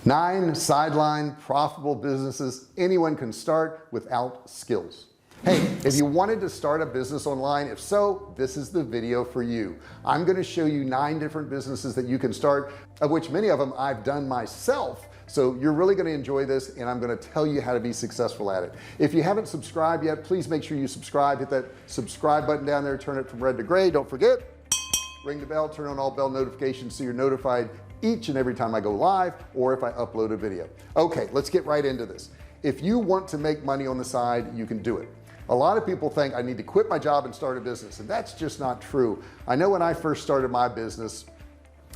9 sideline profitable businesses anyone can start without skills. Hey, if you wanted to start a business online, if so, this is the video for you. I'm going to show you 9 different businesses that you can start, of which many of them I've done myself. So you're really going to enjoy this, and I'm going to tell you how to be successful at it. If you haven't subscribed yet, please make sure you subscribe. Hit that subscribe button down there, turn it from red to gray. Don't forget, ring the bell, turn on all bell notifications so you're notified each and every time I go live or if I upload a video. Okay, let's get right into this. If you want to make money on the side, you can do it. A lot of people think I need to quit my job and start a business, and that's just not true. I know when I first started my business,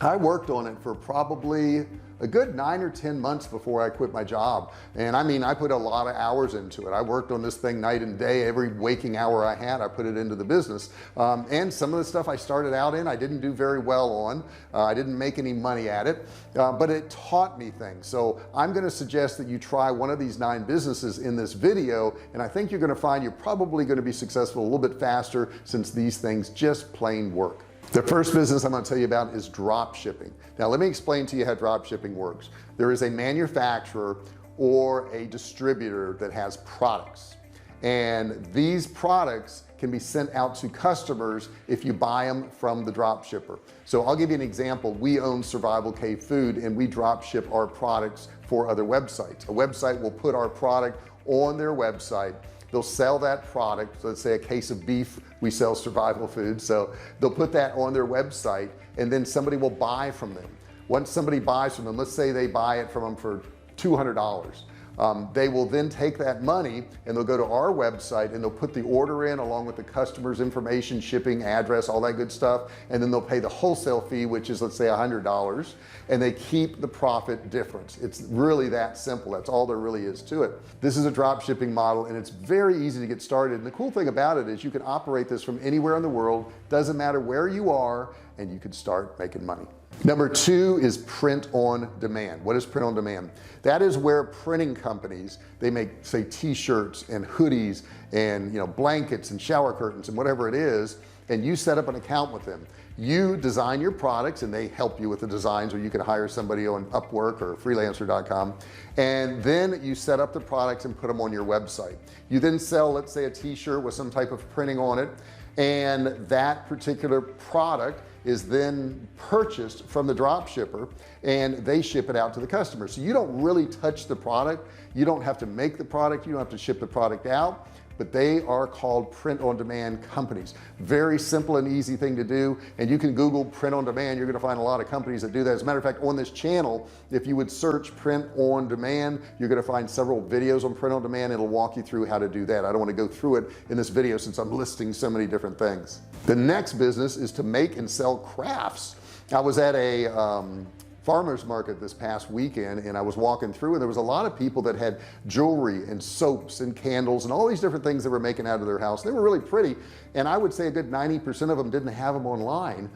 I worked on it for probably a good 9 or 10 months before I quit my job. And I mean, I put a lot of hours into it. I worked on this thing night and day. Every waking hour I had, I put it into the business. And some of the stuff I started out in, I didn't do very well on. I didn't make any money at it, but it taught me things. So I'm going to suggest that you try one of these 9 businesses in this video, and I think you're going to find you're probably going to be successful a little bit faster, since these things just plain work. The first business I'm going to tell you about is drop shipping. Now let me explain to you how drop shipping works. There is a manufacturer or a distributor that has products, and these products can be sent out to customers if you buy them from the drop shipper. So I'll give you an example. We own Survival Cave Food, and we drop ship our products for other websites. A website will put our product on their website. They'll sell that product. So let's say a case of beef, we sell Survival Food, so they'll put that on their website, and then somebody will buy from them. Once somebody buys from them, let's say they buy it from them for $200, they will then take that money and they'll go to our website and they'll put the order in along with the customer's information, shipping address, all that good stuff, and then they'll pay the wholesale fee, which is, let's say, $100, and they keep the profit difference. It's really that simple. That's all there really is to it. This is a drop shipping model, and it's very easy to get started. And the cool thing about it is you can operate this from anywhere in the world. Doesn't matter where you are, and you can start making money. Number 2 is print on demand. What is print on demand? That is where printing companies, they make, say, t-shirts and hoodies and, you know, blankets and shower curtains and whatever it is, and you set up an account with them. You design your products and they help you with the designs, or you can hire somebody on Upwork or freelancer.com, and then you set up the products and put them on your website. You then sell, let's say, a t-shirt with some type of printing on it, and that particular product is then purchased from the drop shipper, and they ship it out to the customer. So you don't really touch the product. You don't have to make the product. You don't have to ship the product out, but they are called print on demand companies. Very simple and easy thing to do. And you can Google print on demand. You're going to find a lot of companies that do that. As a matter of fact, on this channel, if you would search print on demand, you're going to find several videos on print on demand. It'll walk you through how to do that. I don't want to go through it in this video since I'm listing so many different things. The next business is to make and sell crafts. I was at a farmers market this past weekend, and I was walking through, and there was a lot of people that had jewelry and soaps and candles and all these different things they were making out of their house. They were really pretty, and I would say a good 90% of them didn't have them online.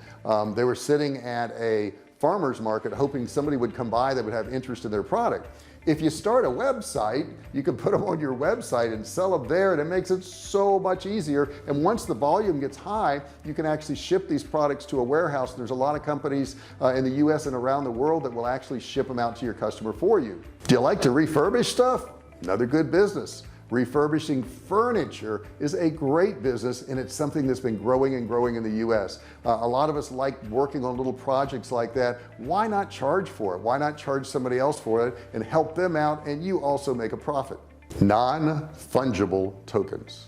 They were sitting at a farmers market hoping somebody would come by that would have interest in their product. If you start a website, you can put them on your website and sell them there, and it makes it so much easier. And once the volume gets high, you can actually ship these products to a warehouse. There's a lot of companies in the US and around the world that will actually ship them out to your customer for you. Do you like to refurbish stuff? Another good business. Refurbishing furniture is a great business, and it's something that's been growing and growing in the US. A lot of us like working on little projects like that. Why not charge for it? Why not charge somebody else for it and help them out, and you also make a profit? Non-fungible tokens.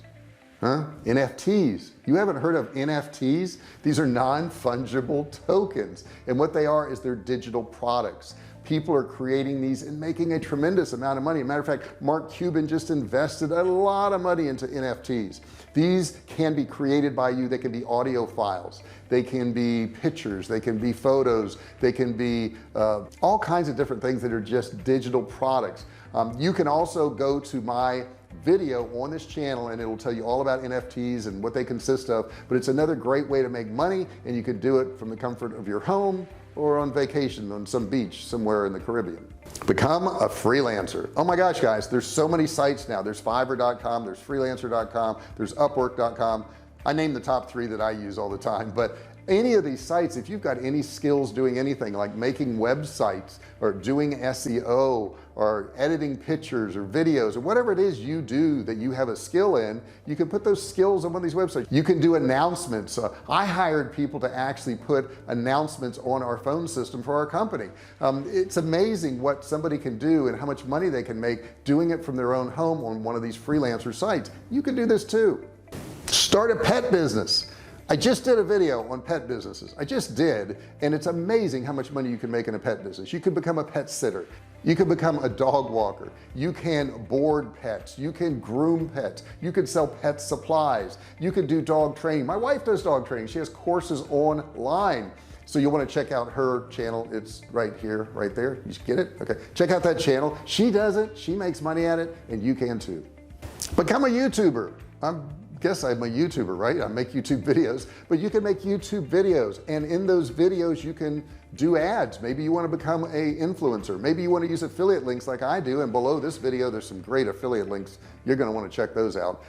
NFTs. You haven't heard of NFTs? These are non-fungible tokens, and what they are is they're digital products. People are creating these and making a tremendous amount of money. As a matter of fact, Mark Cuban just invested a lot of money into NFTs. These can be created by you. They can be audio files, they can be pictures, they can be photos, they can be all kinds of different things that are just digital products. You can also go to my video on this channel, and it'll tell you all about NFTs and what they consist of. But it's another great way to make money, and you could do it from the comfort of your home or on vacation on some beach somewhere in the Caribbean. Become a freelancer. Oh my gosh, guys, there's so many sites now. There's fiverr.com, there's freelancer.com, there's upwork.com. I name the top 3 that I use all the time, but Any of these sites, if you've got any skills doing anything like making websites or doing SEO or editing pictures or videos or whatever it is you do that you have a skill in, you can put those skills on one of these websites. You can do announcements. I hired people to actually put announcements on our phone system for our company. It's amazing what somebody can do and how much money they can make doing it from their own home on one of these freelancer sites. You can do this too. Start a pet business. I just did a video on pet businesses. I just did, and it's amazing how much money you can make in a pet business. You can become a pet sitter, you can become a dog walker, you can board pets, you can groom pets, you can sell pet supplies, you can do dog training. My wife does dog training. She has courses online, so you'll want to check out her channel. It's right here, right there. You get it? Okay, check out that channel. She does it, she makes money at it, and you can too. Become a YouTuber. Guess I'm a YouTuber, right? I make YouTube videos, but you can make YouTube videos, and in those videos you can do ads. Maybe you want to become a influencer. Maybe you want to use affiliate links like I do, and below this video there's some great affiliate links. You're going to want to check those out.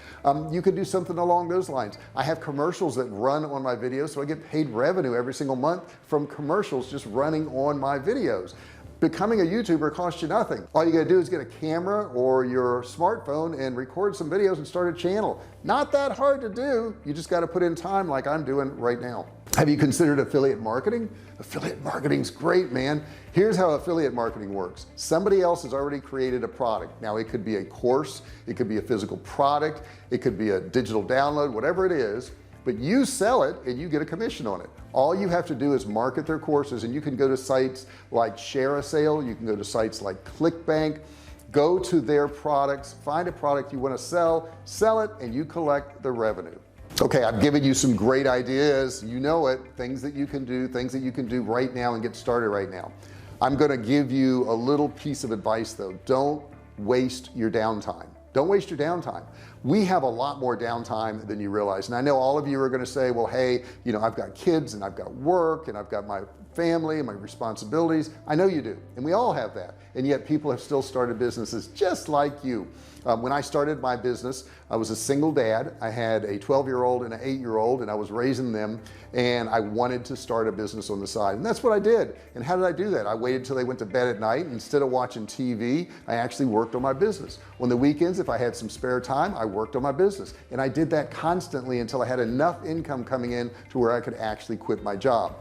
You could do something along those lines. I have commercials that run on my videos, so I get paid revenue every single month from commercials just running on my videos. Becoming a YouTuber costs you nothing. All you gotta do is get a camera or your smartphone and record some videos and start a channel. Not that hard to do. You just got to put in time like I'm doing right now. Have you considered affiliate marketing? Affiliate marketing's great, man. Here's how affiliate marketing works. Somebody else has already created a product. Now it could be a course, it could be a physical product, it could be a digital download, whatever it is, but you sell it and you get a commission on it. All you have to do is market their courses, and you can go to sites like Share a Sale, you can go to sites like ClickBank, go to their products, find a product you want to sell it, and you collect the revenue. Okay, I've given you some great ideas, you know it, things that you can do right now and get started right now. I'm going to give you a little piece of advice though. Don't waste your downtime. Don't waste your downtime. We have a lot more downtime than you realize, and I know all of you are going to say, well, hey, you know, I've got kids and I've got work and I've got my family and my responsibilities. I know you do, and we all have that, and yet people have still started businesses just like you. When I started my business, I was a single dad. I had a 12-year-old and an 8-year-old, and I was raising them, and I wanted to start a business on the side, and that's what I did. And how did I do that? I waited till they went to bed at night. Instead of watching TV, I actually worked on my business. On the weekends, if I had some spare time, I worked on my business, and I did that constantly until I had enough income coming in to where I could actually quit my job.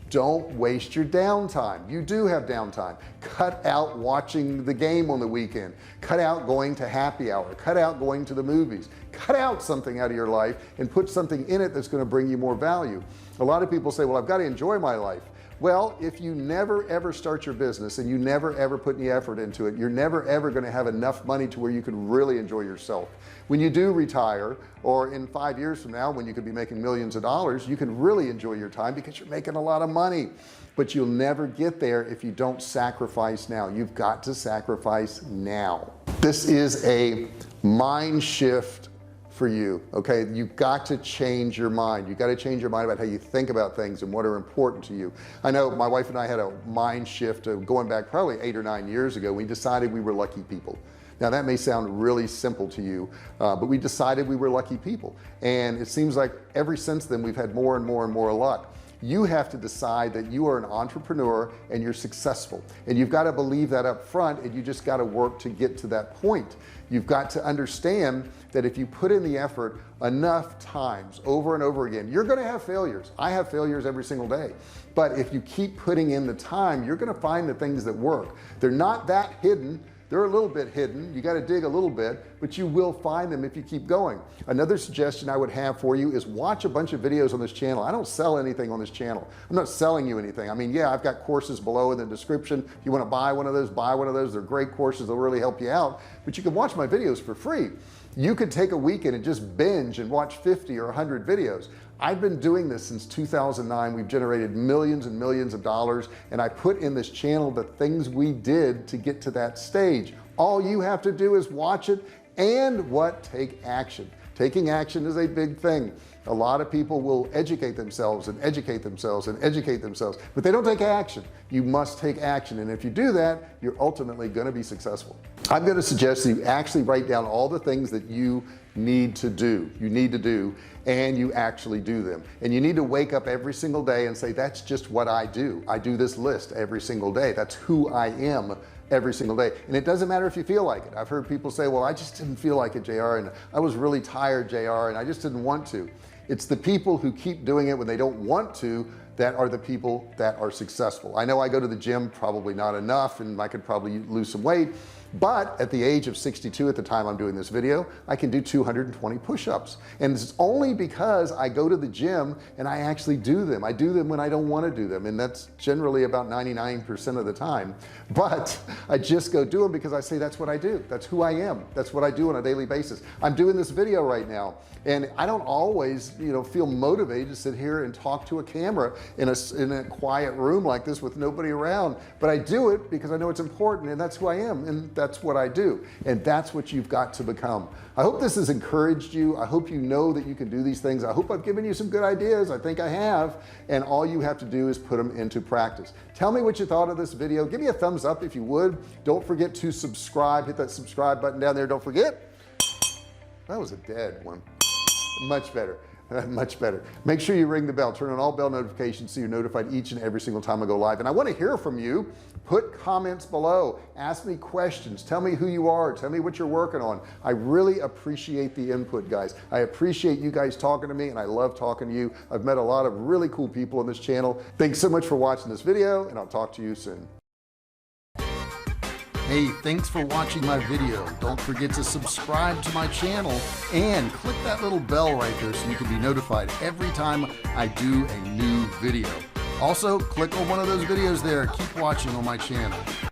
Don't waste your downtime. You do have downtime. Cut out watching the game on the weekend. Cut out going to happy hour. Cut out going to the movies. Cut out something out of your life and put something in it that's going to bring you more value. A lot of people say, well, I've got to enjoy my life. Well, if you never ever start your business and you never ever put any effort into it, you're never ever going to have enough money to where you can really enjoy yourself. When you do retire, or in 5 years from now when you could be making millions of dollars, you can really enjoy your time because you're making a lot of money. But you'll never get there if you don't sacrifice now. You've got to sacrifice now. This is a mind shift for you. Okay, you've got to change your mind. You've got to change your mind about how you think about things and what are important to you. I know my wife and I had a mind shift of going back probably 8 or 9 years ago. We decided we were lucky people. Now that may sound really simple to you, but we decided we were lucky people, and it seems like ever since then we've had more and more and more luck. You have to decide that you are an entrepreneur and you're successful, and you've got to believe that up front, and you just got to work to get to that point. You've got to understand that if you put in the effort enough times over and over again, you're going to have failures. I have failures every single day, but if you keep putting in the time, you're going to find the things that work. They're not that hidden. They're a little bit hidden. You got to dig a little bit, but you will find them if you keep going. Another suggestion I would have for you is watch a bunch of videos on this channel. I don't sell anything on this channel. I'm not selling you anything. I mean, yeah, I've got courses below in the description. If you want to buy one of those, buy one of those. They're great courses. They'll really help you out, but you can watch my videos for free. You could take a weekend and just binge and watch 50 or 100 videos. I've been doing this since 2009. We've generated millions and millions of dollars, and I put in this channel the things we did to get to that stage. All you have to do is watch it and take action. Taking action is a big thing. A lot of people will educate themselves and educate themselves and educate themselves, but they don't take action. You must take action, and if you do that, you're ultimately going to be successful. I'm going to suggest that you actually write down all the things that you need to do. You need to do, and you actually do them. And you need to wake up every single day and say, that's just what I do. I do this list every single day. That's who I am every single day. And it doesn't matter if you feel like it. I've heard people say, well, I just didn't feel like it, JR, and I was really tired, JR, and I just didn't want to. It's the people who keep doing it when they don't want to that are the people that are successful. I know I go to the gym probably not enough, and I could probably lose some weight, but at the age of 62 at the time I'm doing this video, I can do 220 push-ups, and it's only because I go to the gym and I actually do them. I do them when I don't want to do them, and that's generally about 99% of the time, but I just go do them because I say that's what I do. That's who I am. That's what I do on a daily basis. I'm doing this video right now, and I don't always, you know, feel motivated to sit here and talk to a camera in a quiet room like this with nobody around, but I do it because I know it's important, and that's who I am, and that's what I do, and that's what you've got to become. I hope this has encouraged you. I hope you know that you can do these things. I hope I've given you some good ideas. I think I have, and all you have to do is put them into practice. Tell me what you thought of this video. Give me a thumbs up if you would. Don't forget to subscribe. Hit that subscribe button down there. Don't forget, that was a dead one. Much better. Much better. Make sure you ring the bell, turn on all bell notifications so you're notified each and every single time I go live. And I want to hear from you. Put comments below, ask me questions, tell me who you are, tell me what you're working on. I really appreciate the input, guys. I appreciate you guys talking to me, and I love talking to you. I've met a lot of really cool people on this channel. Thanks so much for watching this video, and I'll talk to you soon. Hey, thanks for watching my video. Don't forget to subscribe to my channel and click that little bell right there so you can be notified every time I do a new video. Also, click on one of those videos there. Keep watching on my channel.